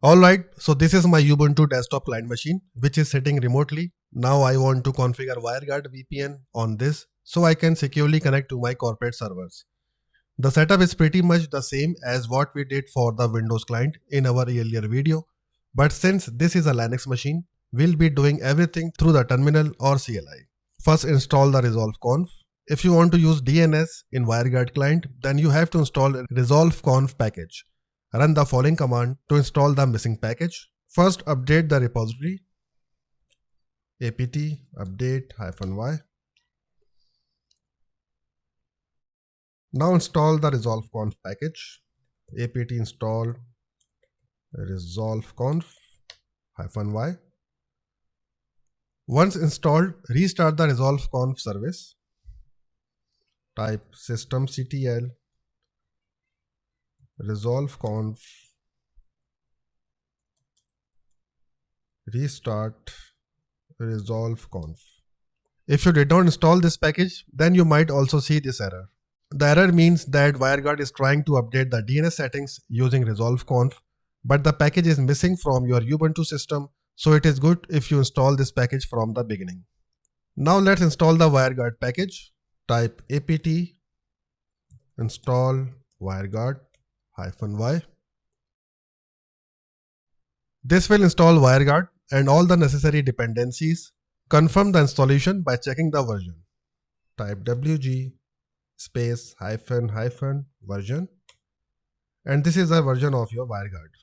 Alright, so this is my Ubuntu desktop client machine which is sitting remotely. Now I want to configure WireGuard VPN on this so I can securely connect to my corporate servers. The setup is pretty much the same as what we did for the Windows client in our earlier video, but since this is a Linux machine, we'll be doing everything through the terminal or CLI. First install the resolve-conf. If you want to use DNS in WireGuard client, then you have to install a resolve-conf package. Run the following command to install the missing package. First update the repository apt update-y. Now install the resolve-conf package apt install resolve-conf-y. Once installed, restart the resolve-conf service. Type systemctl resolve-conf restart resolve-conf. If you did not install this package, then you might also see this error. The error means that WireGuard is trying to update the DNS settings using resolve-conf, but the package is missing from your Ubuntu system, so it is good if you install this package from the beginning. Now let's install the WireGuard package. Type apt install WireGuard-y. This will install WireGuard and all the necessary dependencies. Confirm the installation by checking the version. Type wg space --version, and this is the version of your WireGuard.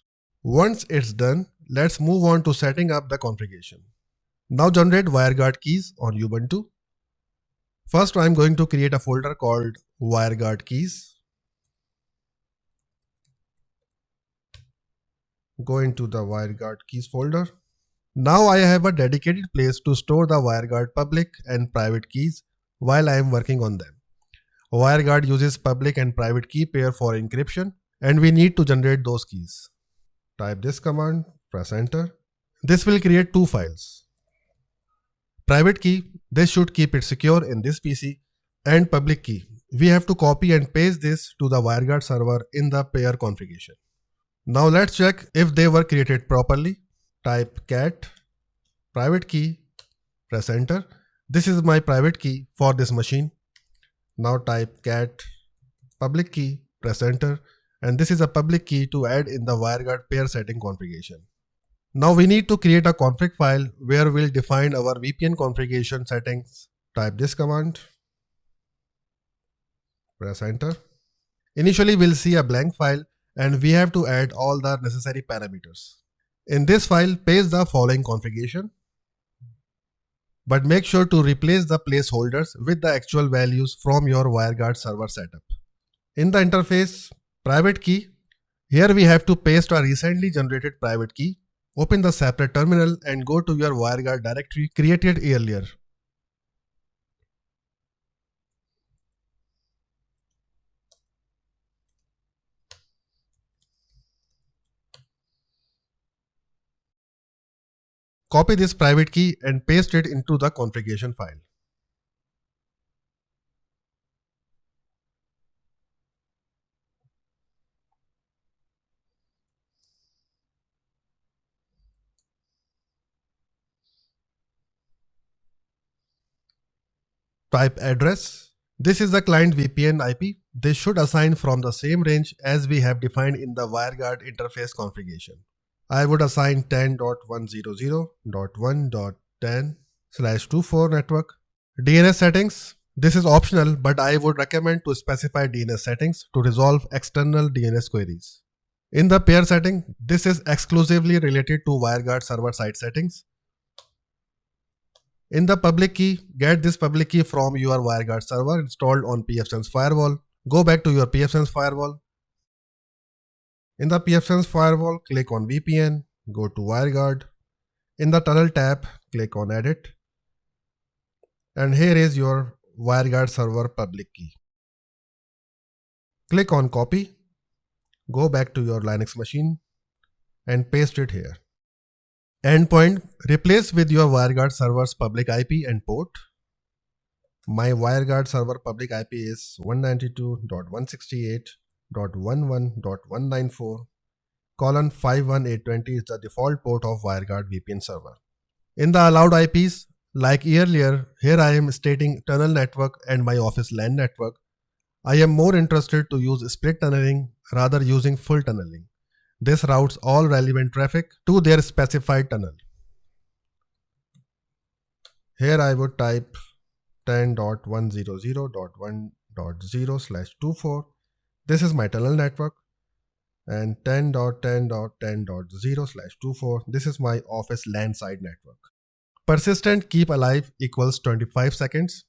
Once it's done, let's move on to setting up the configuration. Now generate WireGuard keys on Ubuntu. First, I'm going to create a folder called WireGuard keys. Go into the WireGuard keys folder. Now I have a dedicated place to store the WireGuard public and private keys while I am working on them. WireGuard uses public and private key pair for encryption, and we need to generate those keys. Type this command, press enter. This will create two files. Private key, this should keep it secure in this PC, and public key. We have to copy and paste this to the WireGuard server in the pair configuration. Now let's check if they were created properly. Type cat private key, press enter. This is my private key for this machine. Now type cat public key, press enter, and this is a public key to add in the WireGuard pair setting configuration. Now we need to create a config file where we'll define our VPN configuration settings. Type this command, press enter. Initially we'll see a blank file and we have to add all the necessary parameters. In this file, paste the following configuration, but make sure to replace the placeholders with the actual values from your WireGuard server setup. In the interface, private key, here we have to paste a recently generated private key. Open the separate terminal and go to your WireGuard directory created earlier. Copy this private key and paste it into the configuration file. Type address. This is the client VPN IP. This should assign from the same range as we have defined in the WireGuard interface configuration. I would assign 10.100.1.10/24 network. DNS settings. This is optional, but I would recommend to specify DNS settings to resolve external DNS queries. In the pair setting, this is exclusively related to WireGuard server side settings. In the public key, get this public key from your WireGuard server installed on pfSense firewall. Go back to your pfSense firewall. In the pfSense firewall, click on VPN, go to WireGuard. In the tunnel tab, click on Edit. And here is your WireGuard server public key. Click on Copy. Go back to your Linux machine and paste it here. Endpoint, replace with your WireGuard server's public IP and port. My WireGuard server public IP is 192.168.11.194, 51820 is the default port of WireGuard VPN server. In the allowed IPs, like earlier, here I am stating tunnel network and my office LAN network. I am more interested to use split tunneling rather using full tunneling. This routes all relevant traffic to their specified tunnel. Here I would type 10.100.1.0/24. This is my tunnel network. And 10.10.10.0/24. This is my office LAN side network. Persistent keep alive equals 25 seconds.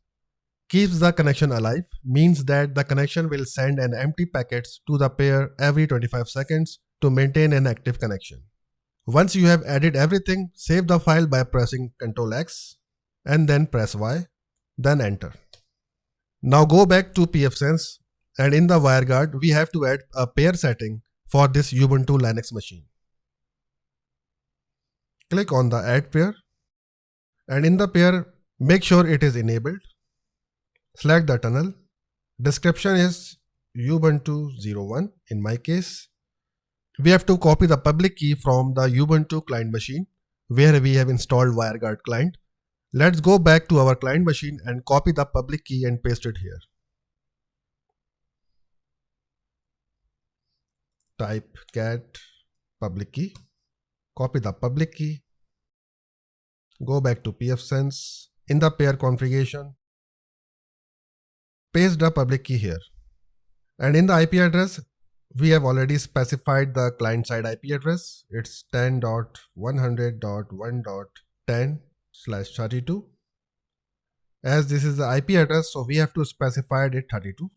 Keeps the connection alive means that the connection will send an empty packets to the pair every 25 seconds to maintain an active connection. Once you have added everything, save the file by pressing Ctrl X and then press Y, then enter. Now go back to pfSense, and in the WireGuard we have to add a pair setting for this Ubuntu Linux machine. Click on the add pair, and in the pair make sure it is enabled. Select the tunnel. Description is Ubuntu 01 in my case. We have to copy the public key from the Ubuntu client machine where we have installed WireGuard client. Let's go back to our client machine and copy the public key and paste it here. Type cat public key, copy the public key, go back to pfSense, in the pair configuration, paste the public key here. And in the IP address, we have already specified the client side IP address. It's 10.100.1.10/32. As this is the IP address, so we have to specify it 32.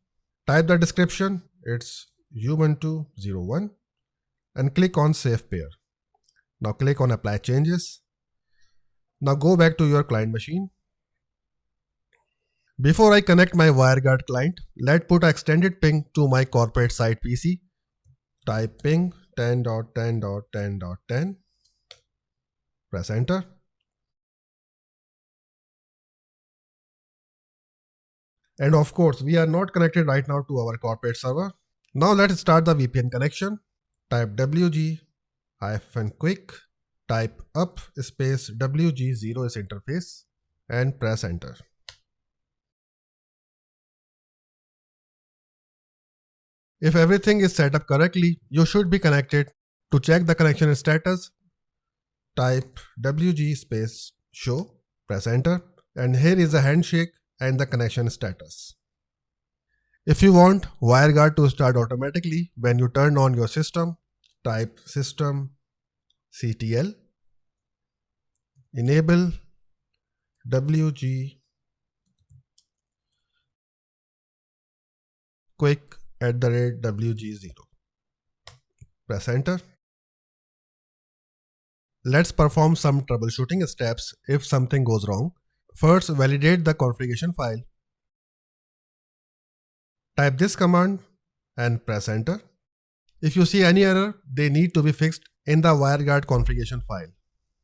Type the description, it's Ubuntu 01, and click on Save Pair. Now click on Apply Changes. Now go back to your client machine. Before I connect my WireGuard client, let's put an extended ping to my corporate side PC. Type ping 10.10.10.10. Press enter. And of course, we are not connected right now to our corporate server. Now let's start the VPN connection. Type wg-quick, type up space wg0 is interface, and press enter. If everything is set up correctly, you should be connected. To check the connection status, type wg space show, press enter, and here is the handshake and the connection status. If you want WireGuard to start automatically when you turn on your system, type systemctl enable wg-quick@wg0. Press enter. Let's perform some troubleshooting steps if something goes wrong. First, validate the configuration file. Type this command and press enter. If you see any error, they need to be fixed in the WireGuard configuration file.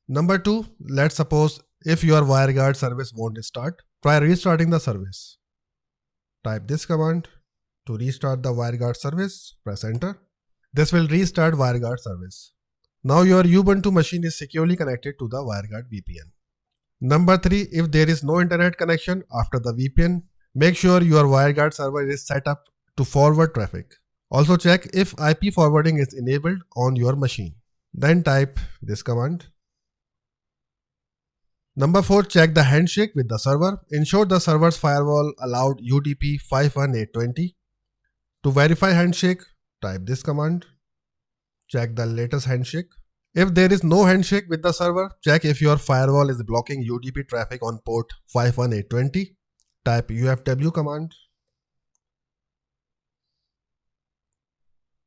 Number 2, let's suppose if your WireGuard service won't start, try restarting the service. Type this command to restart the WireGuard service, press enter. This will restart WireGuard service. Now your Ubuntu machine is securely connected to the WireGuard VPN. Number 3, if there is no internet connection after the VPN, make sure your WireGuard server is set up to forward traffic. Also check if IP forwarding is enabled on your machine. Then type this command. Number 4, check the handshake with the server. Ensure the server's firewall allowed UDP 51820. To verify handshake, type this command. Check the latest handshake. If there is no handshake with the server, check if your firewall is blocking UDP traffic on port 51820. Type UFW command.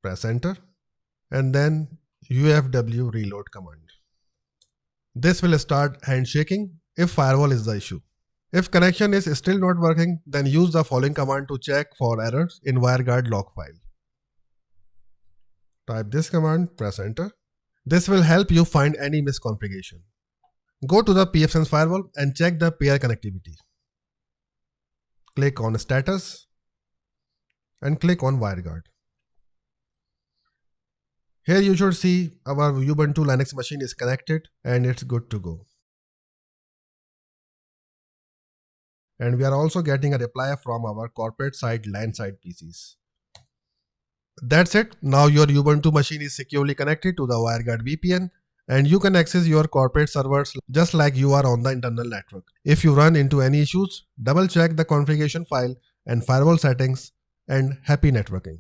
Press enter. And then UFW reload command. This will start handshaking if firewall is the issue. If connection is still not working, then use the following command to check for errors in WireGuard log file. Type this command, press enter. This will help you find any misconfiguration. Go to the pfSense firewall and check the pair connectivity. Click on status and click on WireGuard. Here you should see our Ubuntu Linux machine is connected and it's good to go. And we are also getting a reply from our corporate side LAN side PCs. That's it. Now your Ubuntu machine is securely connected to the WireGuard VPN and you can access your corporate servers just like you are on the internal network. If you run into any issues, double check the configuration file and firewall settings, and happy networking.